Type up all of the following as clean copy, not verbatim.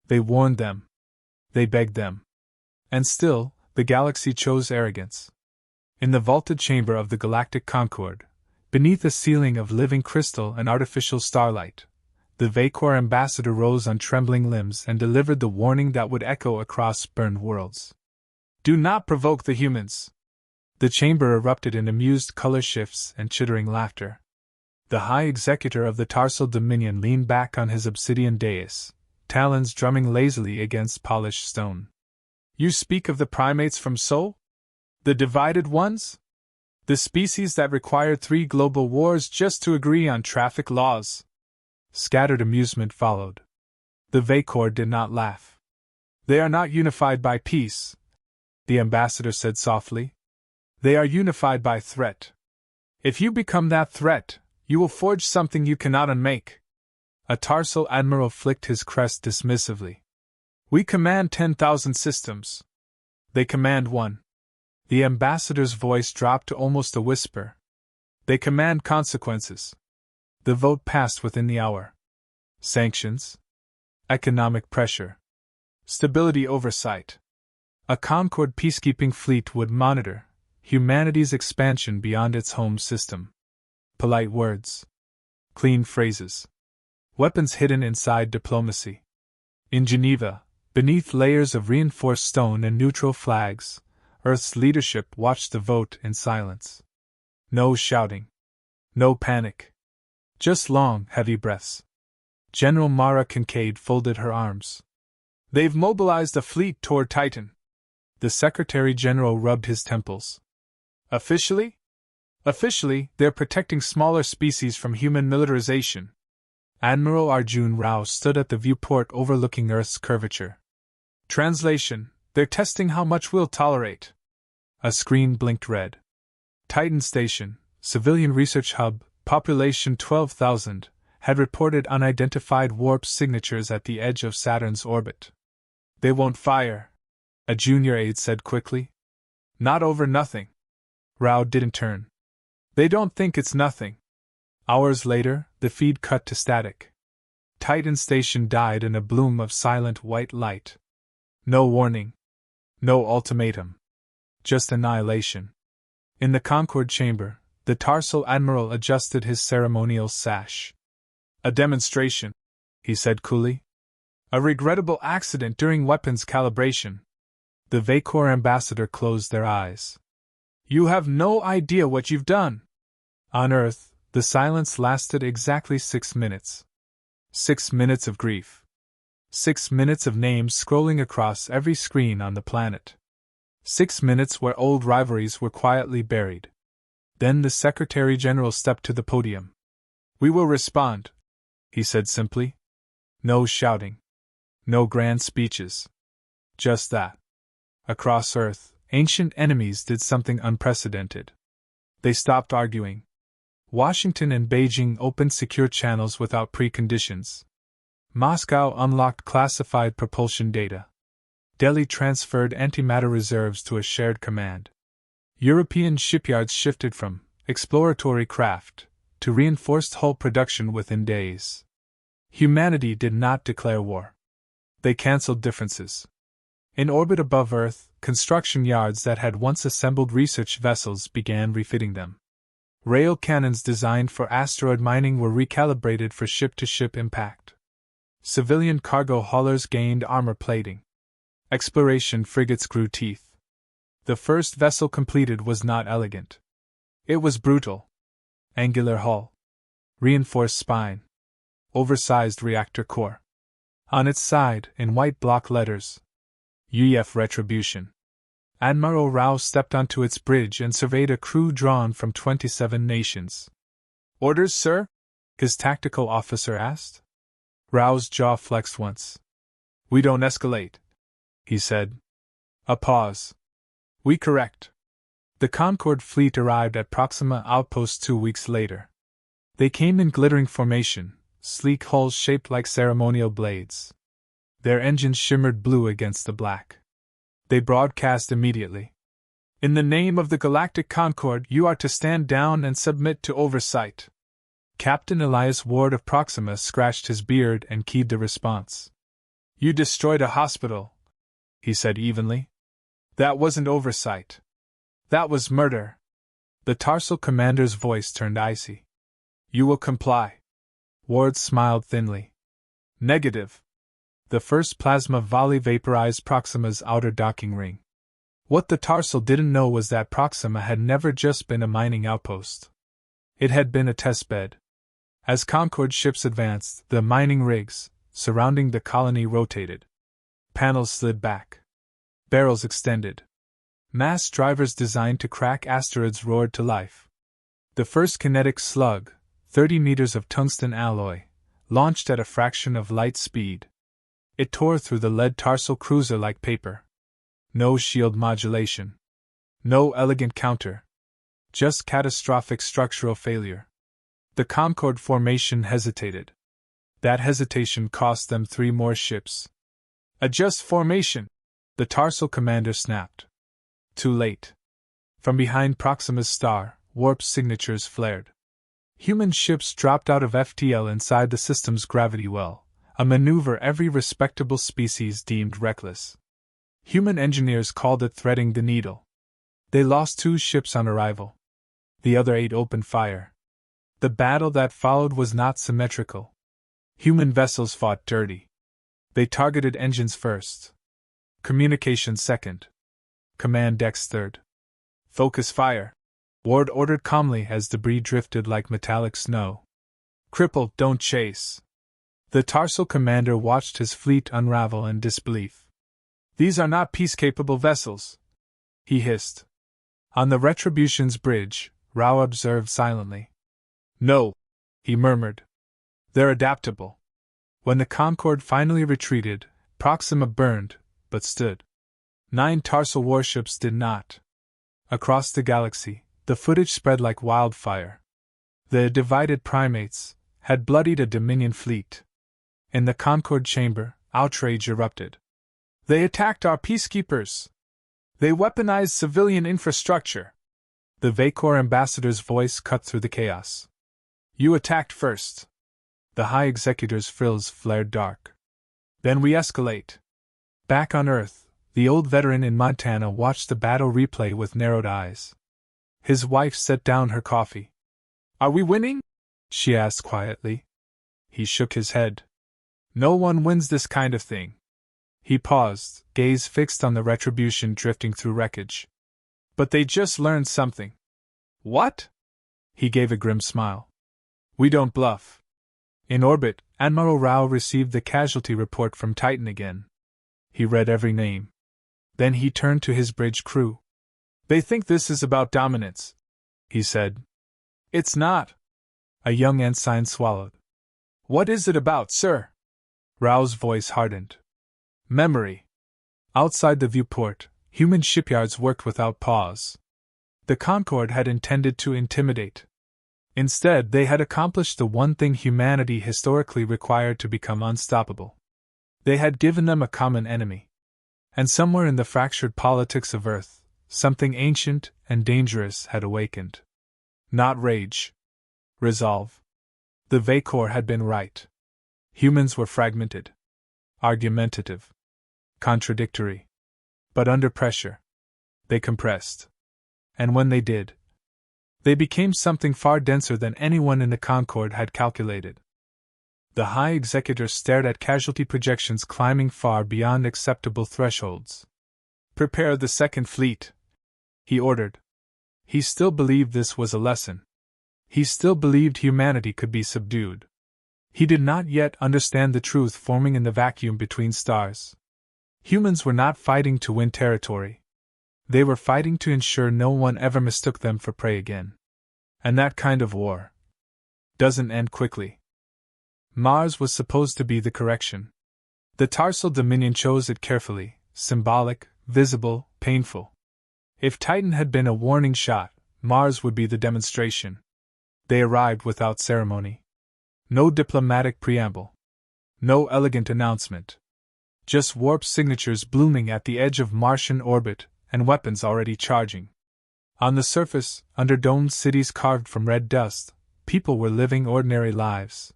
They warned them. They begged them. And still, the galaxy chose arrogance. In the vaulted chamber of the Galactic Concord, beneath a ceiling of living crystal and artificial starlight, the Vacor ambassador rose on trembling limbs and delivered the warning that would echo across burned worlds. Do not provoke the humans! The chamber erupted in amused color shifts and chittering laughter. The High Executor of the Tarsal Dominion leaned back on his obsidian dais, talons drumming lazily against polished stone. You speak of the primates from Sol? The divided ones? The species that required 3 global wars just to agree on traffic laws? Scattered amusement followed. The Vacor did not laugh. They are not unified by peace, the ambassador said softly. They are unified by threat. If you become that threat, you will forge something you cannot unmake. A Tarsal admiral flicked his crest dismissively. We command 10,000 systems. They command 1. The ambassador's voice dropped to almost a whisper. They command consequences. The vote passed within the hour. Sanctions. Economic pressure. Stability oversight. A Concord peacekeeping fleet would monitor humanity's expansion beyond its home system. Polite words. Clean phrases. Weapons hidden inside diplomacy. In Geneva, beneath layers of reinforced stone and neutral flags, Earth's leadership watched the vote in silence. No shouting. No panic. Just long, heavy breaths. General Mara Kincaid folded her arms. They've mobilized a fleet toward Titan. The Secretary General rubbed his temples. Officially? Officially, they're protecting smaller species from human militarization. Admiral Arjun Rao stood at the viewport overlooking Earth's curvature. Translation: they're testing how much we'll tolerate. A screen blinked red. Titan Station, Civilian Research Hub, population 12,000, had reported unidentified warp signatures at the edge of Saturn's orbit. They won't fire, a junior aide said quickly. Not over nothing. Rao didn't turn. They don't think it's nothing. Hours later, the feed cut to static. Titan Station died in a bloom of silent white light. No warning. No ultimatum. Just annihilation. In the Concord chamber, the Tarsal Admiral adjusted his ceremonial sash. A demonstration, he said coolly. A regrettable accident during weapons calibration. The Vacor ambassador closed their eyes. You have no idea what you've done. On Earth, the silence lasted exactly 6 minutes. 6 minutes of grief. 6 minutes of names scrolling across every screen on the planet. 6 minutes where old rivalries were quietly buried. Then the Secretary General stepped to the podium. We will respond, he said simply. No shouting. No grand speeches. Just that. Across Earth, ancient enemies did something unprecedented. They stopped arguing. Washington and Beijing opened secure channels without preconditions. Moscow unlocked classified propulsion data. Delhi transferred antimatter reserves to a shared command. European shipyards shifted from exploratory craft to reinforced hull production within days. Humanity did not declare war. They cancelled differences. In orbit above Earth, construction yards that had once assembled research vessels began refitting them. Rail cannons designed for asteroid mining were recalibrated for ship-to-ship impact. Civilian cargo haulers gained armor plating. Exploration frigates grew teeth. The first vessel completed was not elegant. It was brutal. Angular hull. Reinforced spine. Oversized reactor core. On its side, in white block letters, UEF Retribution. Admiral Rao stepped onto its bridge and surveyed a crew drawn from 27 nations. Orders, sir? His tactical officer asked. Rao's jaw flexed once. We don't escalate, he said. A pause. We correct. The Concord fleet arrived at Proxima Outpost 2 weeks later. They came in glittering formation, sleek hulls shaped like ceremonial blades. Their engines shimmered blue against the black. They broadcast immediately. In the name of the Galactic Concord, you are to stand down and submit to oversight. Captain Elias Ward of Proxima scratched his beard and keyed the response. You destroyed a hospital, he said evenly. That wasn't oversight. That was murder. The Tarsal commander's voice turned icy. You will comply? Ward smiled thinly. Negative. The first plasma volley vaporized Proxima's outer docking ring. What the Tarsal didn't know was that Proxima had never just been a mining outpost. It had been a test bed. As Concord ships advanced, the mining rigs surrounding the colony rotated. Panels slid back. Barrels extended. Mass drivers designed to crack asteroids roared to life. The first kinetic slug, 30 meters of tungsten alloy, launched at a fraction of light speed. It tore through the lead Tarsal cruiser like paper. No shield modulation. No elegant counter. Just catastrophic structural failure. The Concorde formation hesitated. That hesitation cost them 3 more ships. Adjust formation, the Tarsal commander snapped. Too late. From behind Proxima's star, warp signatures flared. Human ships dropped out of FTL inside the system's gravity well, a maneuver every respectable species deemed reckless. Human engineers called it threading the needle. They lost 2 ships on arrival. The other 8 opened fire. The battle that followed was not symmetrical. Human vessels fought dirty. They targeted engines first. Communications second. Command decks third. Focus fire, Ward ordered calmly as debris drifted like metallic snow. Cripple, don't chase. The Tarsal commander watched his fleet unravel in disbelief. These are not peace-capable vessels, he hissed. On the Retribution's bridge, Rao observed silently. No, he murmured. They're adaptable. When the Concorde finally retreated, Proxima burned, but stood. 9 Tarsal warships did not. Across the galaxy, the footage spread like wildfire. The divided primates had bloodied a Dominion fleet. In the Concorde chamber, outrage erupted. They attacked our peacekeepers. They weaponized civilian infrastructure. The Vacor ambassador's voice cut through the chaos. You attacked first. The High Executor's frills flared dark. Then we escalate. Back on Earth, the old veteran in Montana watched the battle replay with narrowed eyes. His wife set down her coffee. Are we winning? She asked quietly. He shook his head. No one wins this kind of thing. He paused, gaze fixed on the Retribution drifting through wreckage. But they just learned something. What? He gave a grim smile. We don't bluff. In orbit, Admiral Rao received the casualty report from Titan again. He read every name. Then he turned to his bridge crew. They think this is about dominance, he said. It's not. A young ensign swallowed. What is it about, sir? Rao's voice hardened. Memory. Outside the viewport, human shipyards worked without pause. The Concorde had intended to intimidate. Instead, they had accomplished the one thing humanity historically required to become unstoppable. They had given them a common enemy. And somewhere in the fractured politics of Earth, something ancient and dangerous had awakened. Not rage. Resolve. The Vacor had been right. Humans were fragmented. Argumentative. Contradictory. But under pressure, they compressed. And when they did, they became something far denser than anyone in the Concorde had calculated. The High Executor stared at casualty projections climbing far beyond acceptable thresholds. Prepare the second fleet, he ordered. He still believed this was a lesson. He still believed humanity could be subdued. He did not yet understand the truth forming in the vacuum between stars. Humans were not fighting to win territory. They were fighting to ensure no one ever mistook them for prey again. And that kind of war doesn't end quickly. Mars was supposed to be the correction. The Tarsal Dominion chose it carefully, symbolic, visible, painful. If Titan had been a warning shot, Mars would be the demonstration. They arrived without ceremony. No diplomatic preamble. No elegant announcement. Just warp signatures blooming at the edge of Martian orbit and weapons already charging. On the surface, under domed cities carved from red dust, people were living ordinary lives.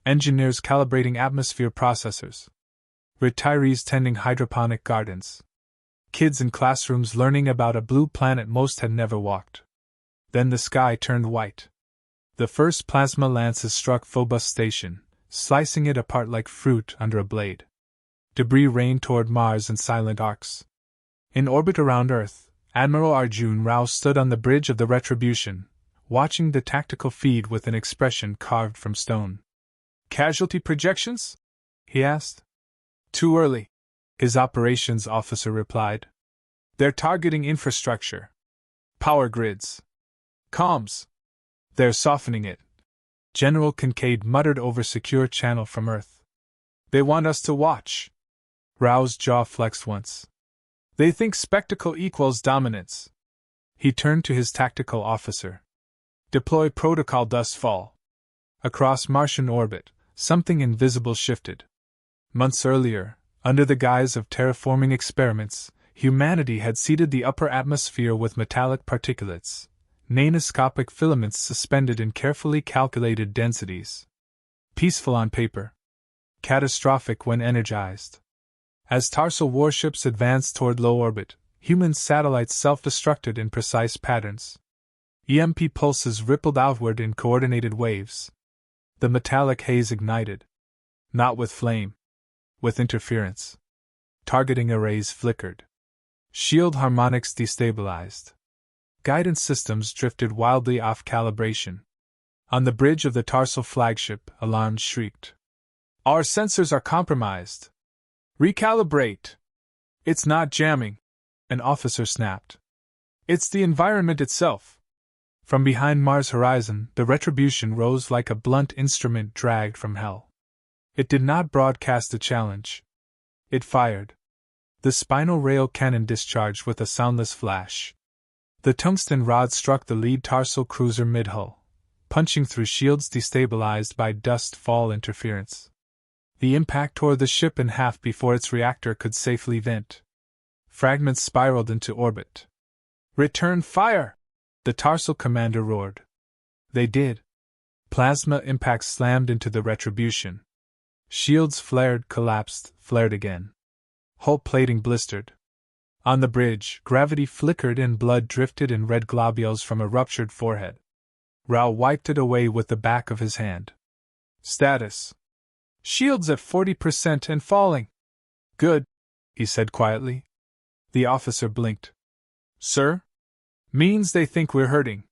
Engineers calibrating atmosphere processors. Retirees tending hydroponic gardens. Kids in classrooms learning about a blue planet most had never walked. Then the sky turned white. The first plasma lances struck Phobos Station, slicing it apart like fruit under a blade. Debris rained toward Mars in silent arcs. In orbit around Earth, Admiral Arjun Rao stood on the bridge of the Retribution, watching the tactical feed with an expression carved from stone. "Casualty projections?" he asked. "Too early," his operations officer replied. "They're targeting infrastructure. Power grids. Comms. They're softening it," General Kincaid muttered over secure channel from Earth. "They want us to watch." Rao's jaw flexed once. "They think spectacle equals dominance." He turned to his tactical officer. "Deploy protocol Dustfall." Across Martian orbit, something invisible shifted. Months earlier, under the guise of terraforming experiments, humanity had seeded the upper atmosphere with metallic particulates, nanoscopic filaments suspended in carefully calculated densities. Peaceful on paper. Catastrophic when energized. As Tarsal warships advanced toward low orbit, human satellites self-destructed in precise patterns. EMP pulses rippled outward in coordinated waves. The metallic haze ignited. Not with flame. With interference. Targeting arrays flickered. Shield harmonics destabilized. Guidance systems drifted wildly off calibration. On the bridge of the Tarsal flagship, alarms shrieked. "Our sensors are compromised. Recalibrate." "It's not jamming," an officer snapped. "It's the environment itself." From behind Mars' horizon, the Retribution rose like a blunt instrument dragged from hell. It did not broadcast a challenge. It fired. The spinal rail cannon discharged with a soundless flash. The tungsten rod struck the lead Tarsal cruiser mid-hull, punching through shields destabilized by dust fall interference. The impact tore the ship in half before its reactor could safely vent. Fragments spiraled into orbit. "Return fire!" the Tarsal commander roared. They did. Plasma impacts slammed into the Retribution. Shields flared, collapsed, flared again. Hull plating blistered. On the bridge, gravity flickered and blood drifted in red globules from a ruptured forehead. Rao wiped it away with the back of his hand. "Status. Shields at 40% and falling." "Good," he said quietly. The officer blinked. "Sir?" "Means they think we're hurting."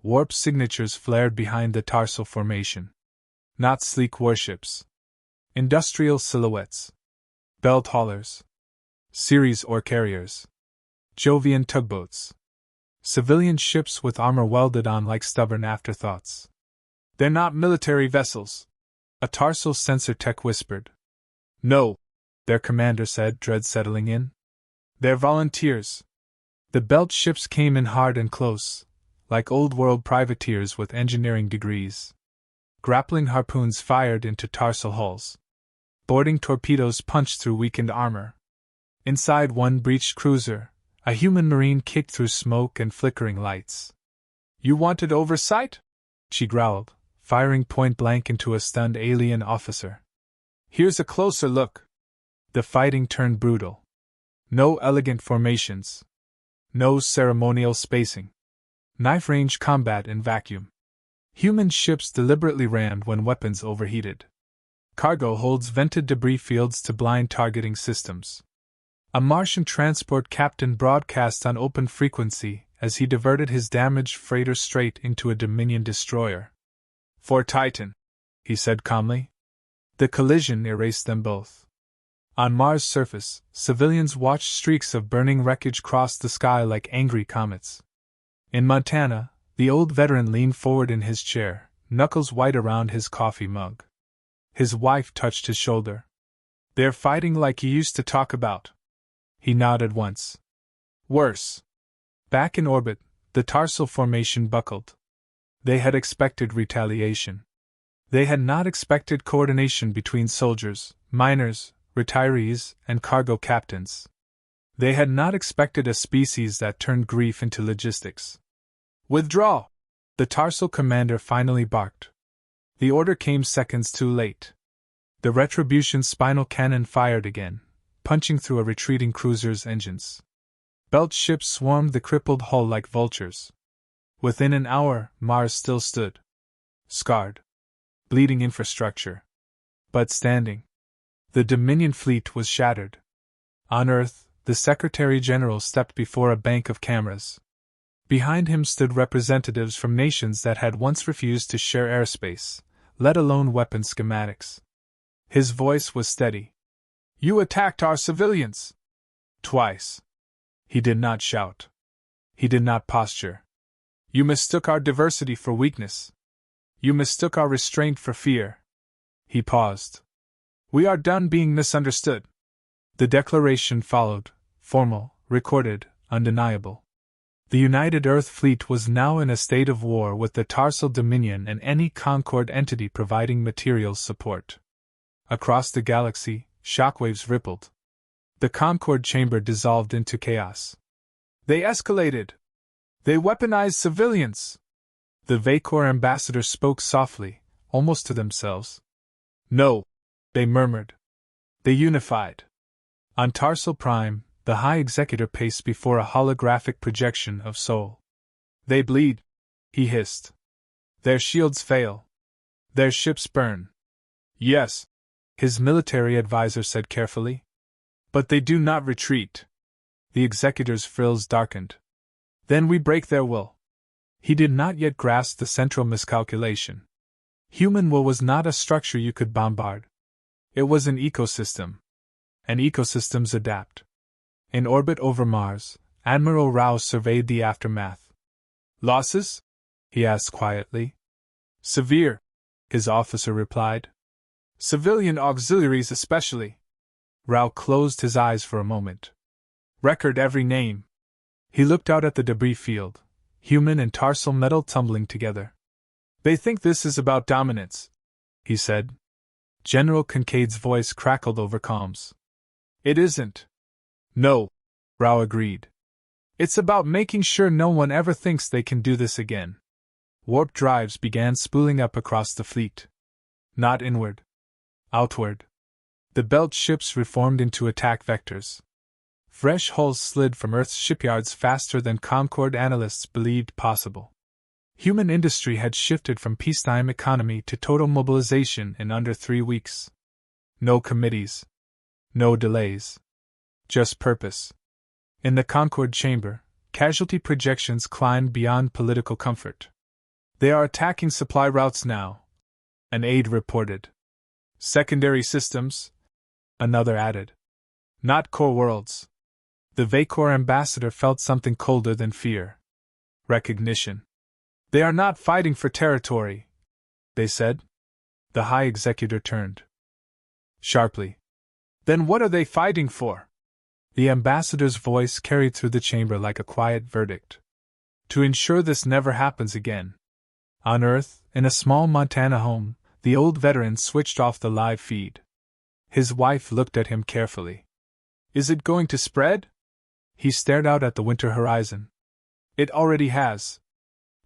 Warp signatures flared behind the Tarsal formation. Not sleek warships. Industrial silhouettes. Belt haulers. Ceres ore carriers. Jovian tugboats. Civilian ships with armor welded on like stubborn afterthoughts. "They're not military vessels," a Tarsal sensor tech whispered. "No," their commander said, dread settling in. "They're volunteers." The belt ships came in hard and close, like old-world privateers with engineering degrees. Grappling harpoons fired into Tarsal hulls. Boarding torpedoes punched through weakened armor. Inside one breached cruiser, a human marine kicked through smoke and flickering lights. "You wanted oversight?" she growled, firing point-blank into a stunned alien officer. "Here's a closer look." The fighting turned brutal. No elegant formations. No ceremonial spacing. Knife-range combat in vacuum. Human ships deliberately rammed when weapons overheated. Cargo holds vented debris fields to blind targeting systems. A Martian transport captain broadcast on open frequency as he diverted his damaged freighter straight into a Dominion destroyer. "For Titan," he said calmly. The collision erased them both. On Mars' surface, civilians watched streaks of burning wreckage cross the sky like angry comets. In Montana, the old veteran leaned forward in his chair, knuckles white around his coffee mug. His wife touched his shoulder. "They're fighting like you used to talk about." He nodded once. "Worse." Back in orbit, the Tarsal formation buckled. They had expected retaliation. They had not expected coordination between soldiers, miners, retirees, and cargo captains. They had not expected a species that turned grief into logistics. "Withdraw!" the Tarsal commander finally barked. The order came seconds too late. The Retribution's spinal cannon fired again, punching through a retreating cruiser's engines. Belt ships swarmed the crippled hull like vultures. Within an hour, Mars still stood. Scarred. Bleeding infrastructure. But standing. The Dominion fleet was shattered. On Earth, the Secretary General stepped before a bank of cameras. Behind him stood representatives from nations that had once refused to share airspace, let alone weapon schematics. His voice was steady. "You attacked our civilians!" Twice. He did not shout. He did not posture. "You mistook our diversity for weakness. You mistook our restraint for fear." He paused. "We are done being misunderstood." The declaration followed, formal, recorded, undeniable. The United Earth Fleet was now in a state of war with the Tarsal Dominion and any Concord entity providing materials support. Across the galaxy, shockwaves rippled. The Concord chamber dissolved into chaos. "They escalated! They weaponized civilians!" The Vacor ambassadors spoke softly, almost to themselves. "No," they murmured. "They unified." On Tarsal Prime, the High Executor paced before a holographic projection of Sol. "They bleed," he hissed. "Their shields fail. Their ships burn." "Yes," his military advisor said carefully. "But they do not retreat." The executor's frills darkened. "Then we break their will." He did not yet grasp the central miscalculation. Human will was not a structure you could bombard. It was an ecosystem. And ecosystems adapt. In orbit over Mars, Admiral Rao surveyed the aftermath. "Losses?" he asked quietly. "Severe," his officer replied. "Civilian auxiliaries especially." Rao closed his eyes for a moment. "Record every name." He looked out at the debris field, human and tarsal metal tumbling together. "They think this is about dominance," he said. General Kincaid's voice crackled over comms. "It isn't." "No," Rao agreed. "It's about making sure no one ever thinks they can do this again." Warp drives began spooling up across the fleet. Not inward. Outward. The belt ships reformed into attack vectors. Fresh hulls slid from Earth's shipyards faster than Concord analysts believed possible. Human industry had shifted from peacetime economy to total mobilization in under 3 weeks. No committees. No delays. Just purpose. In the Concord chamber, casualty projections climbed beyond political comfort. "They are attacking supply routes now," an aide reported. "Secondary systems," another added. "Not core worlds." The Vacor ambassador felt something colder than fear. Recognition. "They are not fighting for territory," they said. The High Executor turned sharply. "Then what are they fighting for?" The ambassador's voice carried through the chamber like a quiet verdict. "To ensure this never happens again." On Earth, in a small Montana home, the old veteran switched off the live feed. His wife looked at him carefully. "Is it going to spread?" He stared out at the winter horizon. "It already has."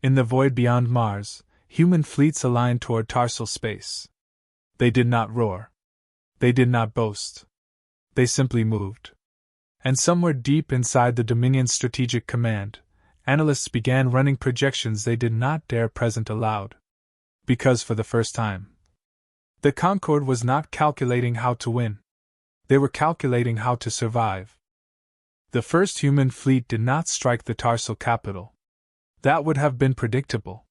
In the void beyond Mars, human fleets aligned toward tarsal space. They did not roar. They did not boast. They simply moved. And somewhere deep inside the Dominion's strategic command, analysts began running projections they did not dare present aloud. Because for the first time, the Concorde was not calculating how to win. They were calculating how to survive. The first human fleet did not strike the tarsal capital. That would have been predictable.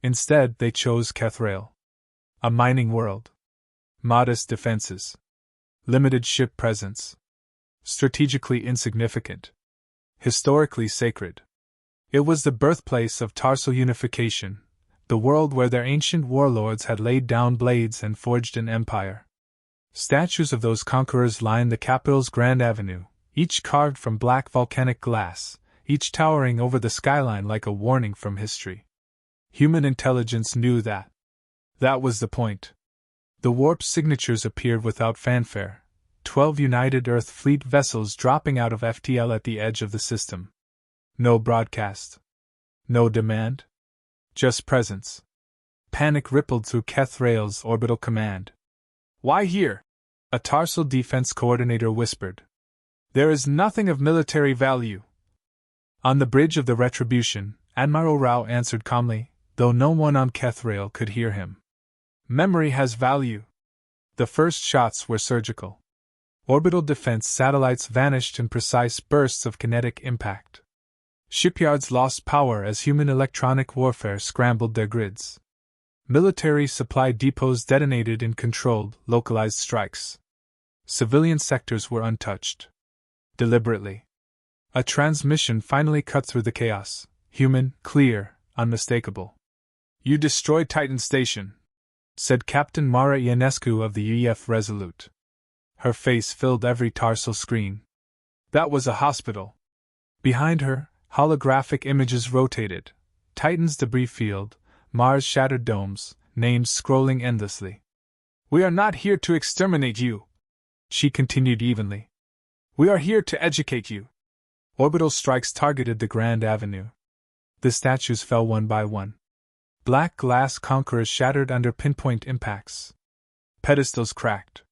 Instead, they chose Kethrail. A mining world. Modest defenses. Limited ship presence. Strategically insignificant. Historically sacred. It was the birthplace of tarsal unification, the world where their ancient warlords had laid down blades and forged an empire. Statues of those conquerors lined the capital's grand avenue, each carved from black volcanic glass, each towering over the skyline like a warning from history. Human intelligence knew that. That was the point. The warp signatures appeared without fanfare, 12 United Earth Fleet vessels dropping out of FTL at the edge of the system. No broadcast. No demand. Just presence. Panic rippled through Kethrail's orbital command. Why here? A Tarsal defense coordinator whispered. There is nothing of military value. On the bridge of the Retribution, Admiral Rao answered calmly, though no one on Kethrail could hear him. Memory has value. The first shots were surgical. Orbital defense satellites vanished in precise bursts of kinetic impact. Shipyards lost power as human electronic warfare scrambled their grids. Military supply depots detonated in controlled, localized strikes. Civilian sectors were untouched. Deliberately. A transmission finally cut through the chaos, human, clear, unmistakable. You destroyed Titan Station, said Captain Mara Ionescu of the UEF Resolute. Her face filled every tarsal screen. That was a hospital. Behind her, holographic images rotated. Titan's debris field, Mars' shattered domes, names scrolling endlessly. We are not here to exterminate you, she continued evenly. We are here to educate you. Orbital strikes targeted the Grand Avenue. The statues fell one by one. Black glass conquerors shattered under pinpoint impacts. Pedestals cracked.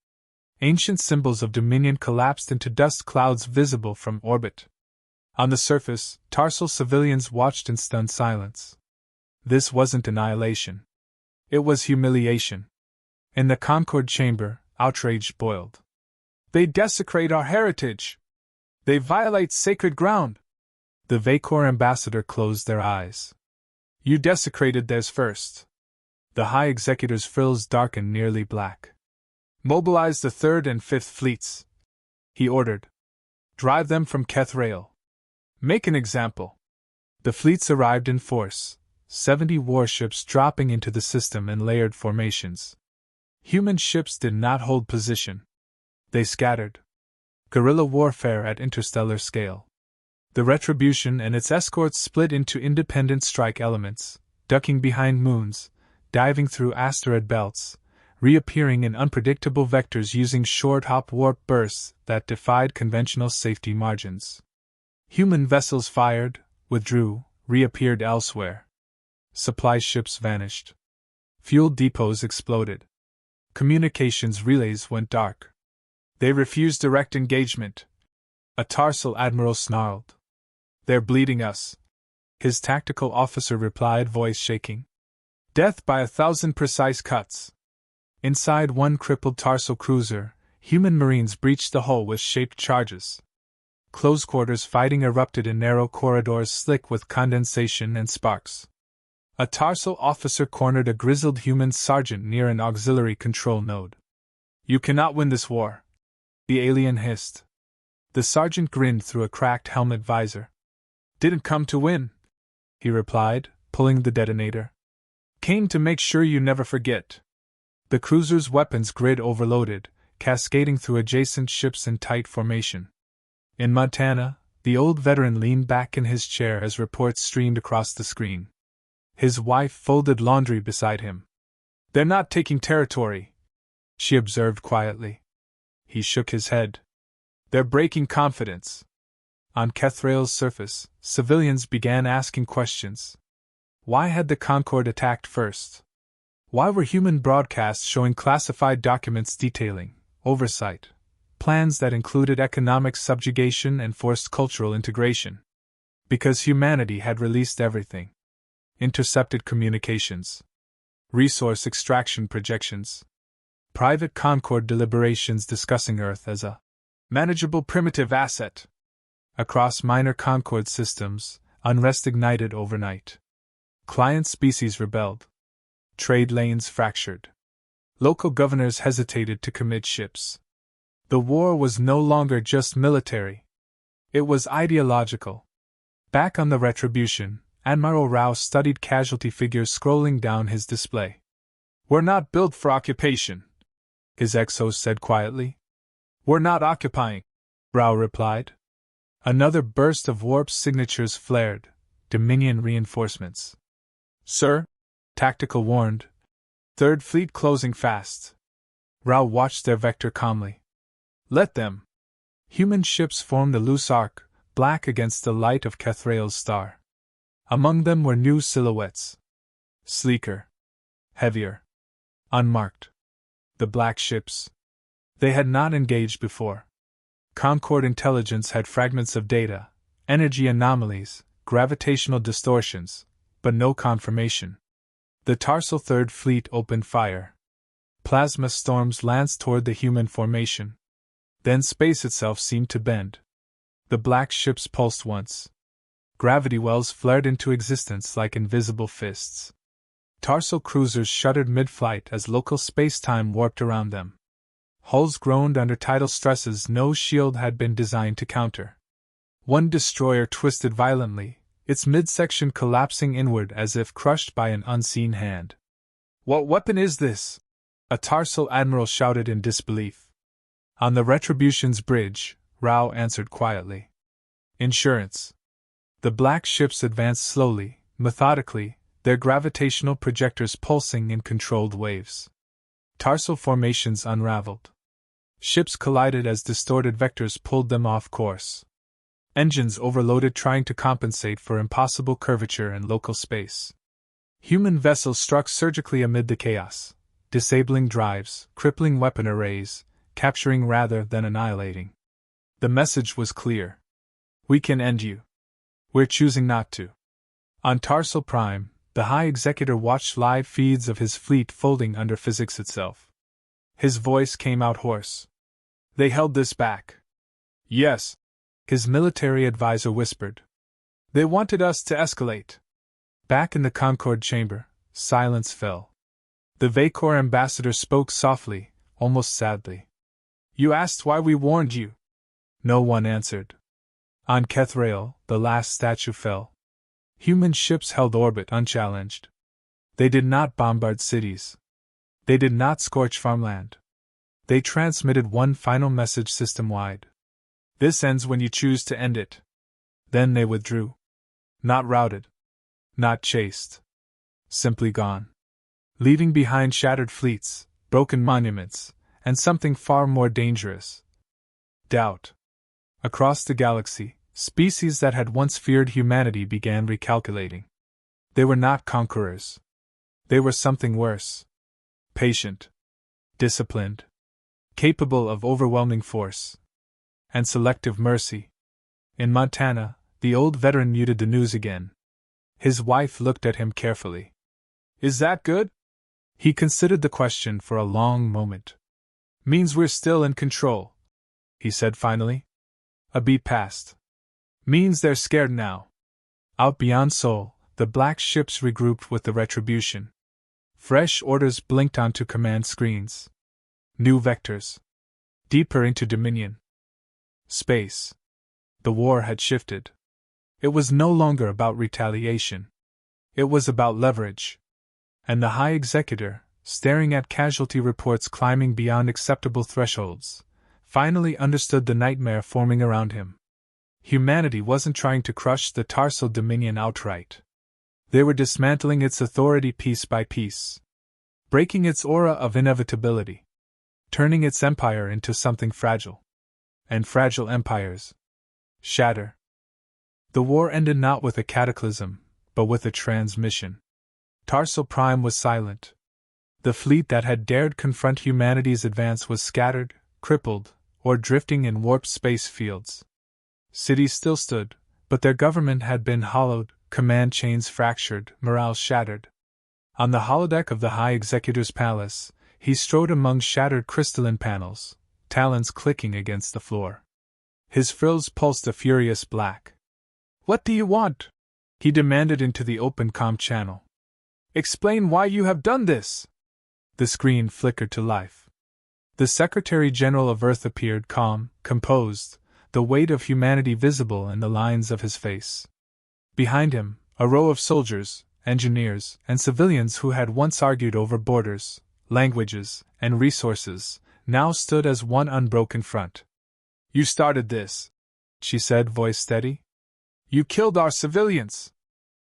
Ancient symbols of dominion collapsed into dust clouds visible from orbit. On the surface, Tarsal civilians watched in stunned silence. This wasn't annihilation. It was humiliation. In the Concord chamber, outrage boiled. They desecrate our heritage. They violate sacred ground. The Vacor ambassador closed their eyes. You desecrated theirs first. The High Executor's frills darkened nearly black. Mobilize the 3rd and 5th fleets, he ordered. Drive them from Kethrail. Make an example. The fleets arrived in force, 70 warships dropping into the system in layered formations. Human ships did not hold position. They scattered. Guerrilla warfare at interstellar scale. The Retribution and its escorts split into independent strike elements, ducking behind moons, diving through asteroid belts, reappearing in unpredictable vectors using short-hop warp bursts that defied conventional safety margins. Human vessels fired, withdrew, reappeared elsewhere. Supply ships vanished. Fuel depots exploded. Communications relays went dark. They refused direct engagement. A Tarsal admiral snarled. They're bleeding us, his tactical officer replied, voice shaking. Death by 1,000 precise cuts. Inside one crippled Tarsal cruiser, human marines breached the hull with shaped charges. Close quarters fighting erupted in narrow corridors slick with condensation and sparks. A Tarsal officer cornered a grizzled human sergeant near an auxiliary control node. You cannot win this war, the alien hissed. The sergeant grinned through a cracked helmet visor. Didn't come to win, he replied, pulling the detonator. Came to make sure you never forget. The cruiser's weapons grid overloaded, cascading through adjacent ships in tight formation. In Montana, the old veteran leaned back in his chair as reports streamed across the screen. His wife folded laundry beside him. They're not taking territory, she observed quietly. He shook his head. They're breaking confidence. On Kethrail's surface, civilians began asking questions. Why had the Concorde attacked first? Why were human broadcasts showing classified documents detailing oversight, plans that included economic subjugation and forced cultural integration? Because humanity had released everything. Intercepted communications, resource extraction projections, private Concorde deliberations discussing Earth as a manageable primitive asset. Across minor Concorde systems, unrest ignited overnight. Client species rebelled. Trade lanes fractured. Local governors hesitated to commit ships. The war was no longer just military. It was ideological. Back on the Retribution, Admiral Rao studied casualty figures scrolling down his display. We're not built for occupation, his exos said quietly. We're not occupying, Rao replied. Another burst of warp signatures flared, Dominion reinforcements. Sir, Tactical warned. 3rd Fleet closing fast. Rao watched their vector calmly. Let them. Human ships formed a loose arc, black against the light of Kethrail's star. Among them were new silhouettes. Sleeker. Heavier. Unmarked. The black ships. They had not engaged before. Concord intelligence had fragments of data, energy anomalies, gravitational distortions, but no confirmation. The Tarsal Third Fleet opened fire. Plasma storms lanced toward the human formation. Then space itself seemed to bend. The black ships pulsed once. Gravity wells flared into existence like invisible fists. Tarsal cruisers shuddered mid-flight as local space-time warped around them. Hulls groaned under tidal stresses no shield had been designed to counter. One destroyer twisted violently, its midsection collapsing inward as if crushed by an unseen hand. "What weapon is this?" a Tarsal admiral shouted in disbelief. On the Retribution's bridge, Rao answered quietly. "Insurance." The black ships advanced slowly, methodically, their gravitational projectors pulsing in controlled waves. Tarsal formations unraveled. Ships collided as distorted vectors pulled them off course. Engines overloaded trying to compensate for impossible curvature and local space. Human vessels struck surgically amid the chaos, disabling drives, crippling weapon arrays, capturing rather than annihilating. The message was clear. We can end you. We're choosing not to. On Tarsal Prime, the High Executor watched live feeds of his fleet folding under physics itself. His voice came out hoarse. "They held this back." "Yes," his military advisor whispered. "They wanted us to escalate." Back in the Concord chamber, silence fell. The Vacor ambassador spoke softly, almost sadly. "You asked why we warned you." No one answered. On Kethrael, the last statue fell. Human ships held orbit unchallenged. They did not bombard cities. They did not scorch farmland. They transmitted one final message system-wide. "This ends when you choose to end it." Then they withdrew. Not routed. Not chased. Simply gone. Leaving behind shattered fleets, broken monuments, and something far more dangerous. Doubt. Across the galaxy, species that had once feared humanity began recalculating. They were not conquerors. They were something worse. Patient. Disciplined. Capable of overwhelming force. And selective mercy. In Montana, the old veteran muted the news again. His wife looked at him carefully. "Is that good?" He considered the question for a long moment. "Means we're still in control," he said finally. A beat passed. "Means they're scared now." Out beyond Sol, the black ships regrouped with the Retribution. Fresh orders blinked onto command screens. New vectors. Deeper into Dominion. Space. The war had shifted. It was no longer about retaliation. It was about leverage. And the High Executor, staring at casualty reports climbing beyond acceptable thresholds, finally understood the nightmare forming around him. Humanity wasn't trying to crush the Tarsal Dominion outright. They were dismantling its authority piece by piece, breaking its aura of inevitability, turning its empire into something fragile. And fragile empires shatter. The war ended not with a cataclysm, but with a transmission. Tarsal Prime was silent. The fleet that had dared confront humanity's advance was scattered, crippled, or drifting in warped space fields. Cities still stood, but their government had been hollowed, command chains fractured, morale shattered. On the holodeck of the High Executor's palace, he strode among shattered crystalline panels, talons clicking against the floor. His frills pulsed a furious black. "What do you want?" he demanded into the open comm channel. "Explain why you have done this." The screen flickered to life. The Secretary General of Earth appeared calm, composed, the weight of humanity visible in the lines of his face. Behind him, a row of soldiers, engineers, and civilians who had once argued over borders, languages, and resources, now stood as one unbroken front. "You started this," she said, voice steady. "You killed our civilians.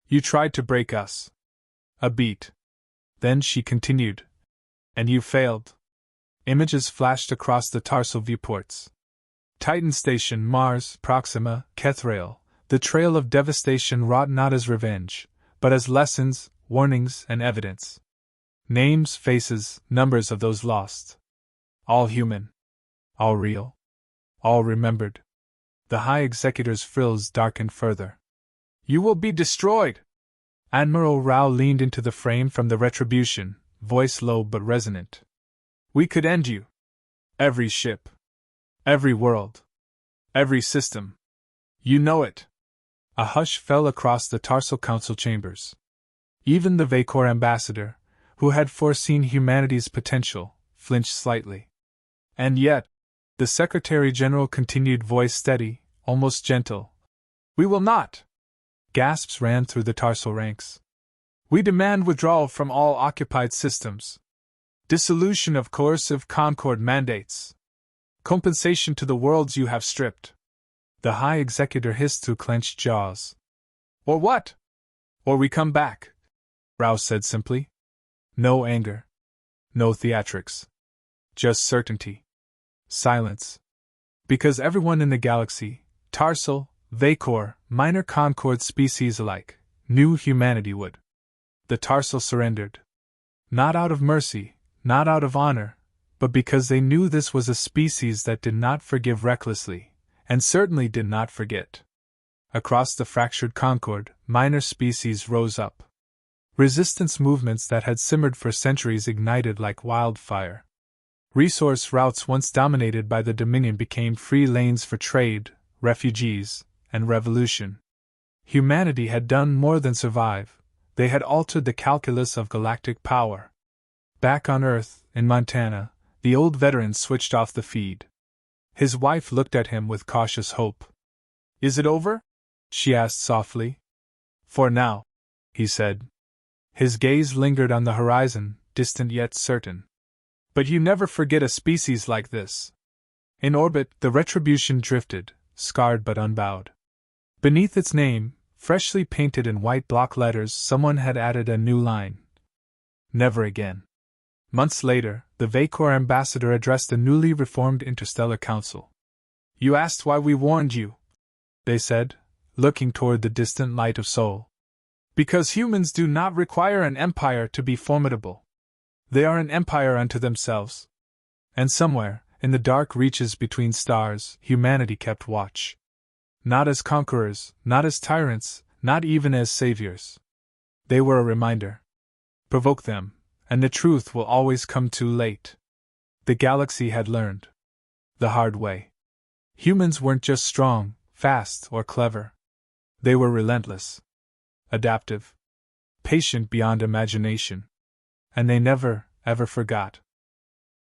You tried to break us." A beat. Then she continued. "And you failed." Images flashed across the Tarsal viewports. Titan Station, Mars, Proxima, Kethrael, the trail of devastation wrought not as revenge, but as lessons, warnings, and evidence. Names, faces, numbers of those lost. All human. All real. All remembered. The High Executor's frills darkened further. You will be destroyed! Admiral Rao leaned into the frame from the Retribution, voice low but resonant. We could end you. Every ship. Every world. Every system. You know it. A hush fell across the Tarsal Council chambers. Even the Vacor ambassador, who had foreseen humanity's potential, flinched slightly. And yet, the Secretary General continued, voice steady, almost gentle. We will not! Gasps ran through the Tarsal ranks. We demand withdrawal from all occupied systems. Dissolution of coercive Concord mandates. Compensation to the worlds you have stripped. The High Executor hissed through clenched jaws. Or what? Or we come back, Rao said simply. No anger. No theatrics. Just certainty. Silence. Because everyone in the galaxy, Tarsal, Vacor, minor Concord species alike, knew humanity would. The Tarsal surrendered. Not out of mercy, not out of honor, but because they knew this was a species that did not forgive recklessly, and certainly did not forget. Across the fractured Concord, minor species rose up. Resistance movements that had simmered for centuries ignited like wildfire. Resource routes once dominated by the Dominion became free lanes for trade, refugees, and revolution. Humanity had done more than survive, they had altered the calculus of galactic power. Back on Earth, in Montana, the old veteran switched off the feed. His wife looked at him with cautious hope. Is it over? She asked softly. For now, he said. His gaze lingered on the horizon, distant yet certain. But you never forget a species like this. In orbit, the Retribution drifted, scarred but unbowed. Beneath its name, freshly painted in white block letters, someone had added a new line. Never again. Months later, the Vacor ambassador addressed the newly reformed Interstellar Council. You asked why we warned you, they said, looking toward the distant light of Sol. Because humans do not require an empire to be formidable. They are an empire unto themselves. And somewhere, in the dark reaches between stars, humanity kept watch. Not as conquerors, not as tyrants, not even as saviors. They were a reminder. Provoke them, and the truth will always come too late. The galaxy had learned. The hard way. Humans weren't just strong, fast, or clever. They were relentless. Adaptive. Patient beyond imagination. And they never, ever forgot.